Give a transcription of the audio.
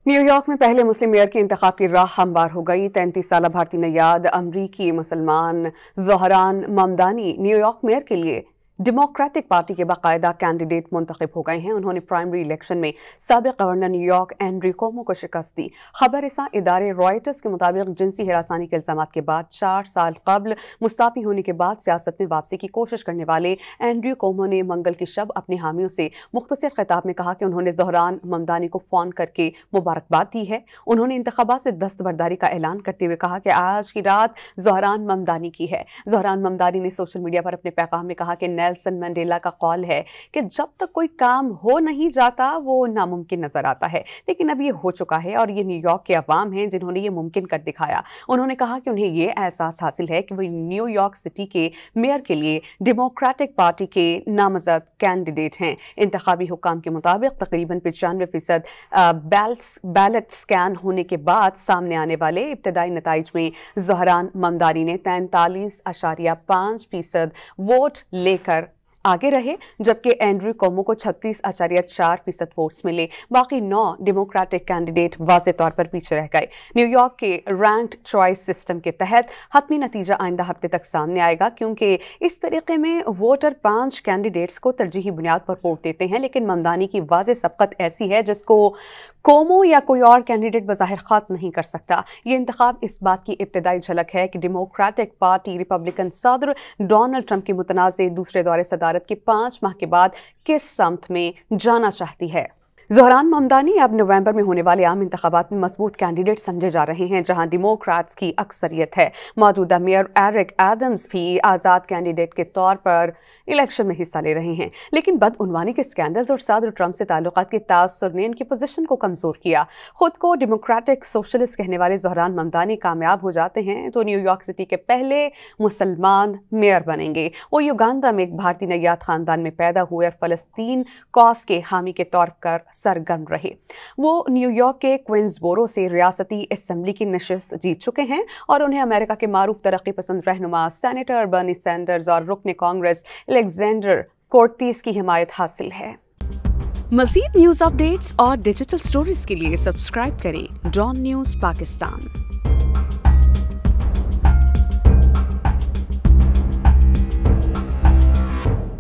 New York میں پہلے مسلم mayor کے انتخاب کی راہ ہموار ہو گئی۔ 33 سالہ بھارتی نژاد امریکی مسلمان Dhahran Mamdani new York mayor کے لیے ڈیموکریٹک پارٹی کے باقاعدہ کینڈیڈیٹ منتخب ہو گئے ہیں۔ انہوں نے پرائمری الیکشن میں سابق governor new York Andrew comma کو شکست دی۔ خبر رساں ادارے رائٹرز کے مطابق جنسی ہراسانی کے الزامات کے بعد 4 سال قبل مستعفی ہونے کے بعد سیاست میں واپسی کی کوشش کرنے والے اینڈریو کومو نے منگل کی شب اپنے حامیوں سے مختصر خطاب میں کہا کہ انہوں نے زہران ممدانی کو فون کر کے مبارکباد دی ہے۔ انہوں نے انتخابات سے دستبرداری کا اعلان کرتے ہوئے کہا کہ آج کی رات زہران ممدانی کی ہے۔ زہران ممدانی نے سوشل میڈیا پر اپنے پیغام میں کہا کہ نیلسن منڈیلا کا قول ہے کہ جب تک کوئی کام ہو نہیں جاتا وہ ناممکن نظر آتا ہے، لیکن اب یہ ہو چکا ہے اور یہ نیو یارک کے عوام ہیں جنہوں نے یہ ممکن کر دکھایا۔ انہوں نے کہا کہ انہیں یہ احساس حاصل ہے کہ وہ نیو یارک سٹی کے میئر کے لیے ڈیموکریٹک پارٹی کے نامزد کینڈیڈیٹ ہیں۔ انتخابی حکام کے مطابق تقریباً 95% بیلٹ سکین ہونے کے بعد سامنے آنے والے ابتدائی نتائج میں زہران ممدانی نے 43.5% ووٹ لے کر آگے رہے، جبکہ اینڈریو کومو کو 36.4% ووٹس ملے۔ باقی 9 ڈیموکریٹک کینڈیڈیٹ واضح طور پر پیچھے رہ گئے۔ نیو یارک کے رینکڈ چوائس سسٹم کے تحت حتمی نتیجہ آئندہ ہفتے تک سامنے آئے گا، کیونکہ اس طریقے میں ووٹر 5 کینڈیڈیٹس کو ترجیحی بنیاد پر ووٹ دیتے ہیں، لیکن ممدانی کی واضح سبقت ایسی ہے جس کو کومو یا کوئی اور کینڈیڈیٹ بظاہر ختم نہیں کر سکتا۔ یہ انتخاب اس بات کی ابتدائی جھلک ہے کہ ڈیموکریٹک پارٹی ریپبلکن صدر ڈونلڈ ٹرمپ کی متنازع دوسرے دور صدارت کے 5 ماہ کے بعد کس سمت میں جانا چاہتی ہے۔ زہران ممدانی اب نومبر میں ہونے والے عام انتخابات میں مضبوط کینڈیڈیٹ سمجھے جا رہے ہیں، جہاں ڈیموکریٹس کی اکثریت ہے۔ موجودہ میئر ایرک ایڈمز بھی آزاد کینڈیڈیٹ کے طور پر الیکشن میں حصہ لے رہے ہیں، لیکن بدعنوانی کے سکینڈلز اور صدر ٹرمپ سے تعلقات کے تاثر نے ان کی پوزیشن کو کمزور کیا۔ خود کو ڈیموکریٹک سوشلسٹ کہنے والے زہران ممدانی کامیاب ہو جاتے ہیں تو نیو یارک سٹی کے پہلے مسلمان میئر بنیں گے۔ وہ یوگانڈا میں ایک بھارتی نژاد خاندان میں پیدا ہوئے اور فلسطین کاز کے حامی کے طور پر سرگرم رہے۔ وہ نیو یارک کے کوئنز بورو سے ریاستی اسمبلی کی نشست جیت چکے ہیں اور انہیں امریکہ کے معروف ترقی پسند رہنما سینیٹر برنی سینڈرز اور رکن کانگریس الیگزینڈر کورٹیز کی حمایت حاصل ہے۔ مزید نیوز اپ ڈیٹس اور ڈیجیٹل سٹوریز کے لیے سبسکرائب کریں ڈان نیوز پاکستان۔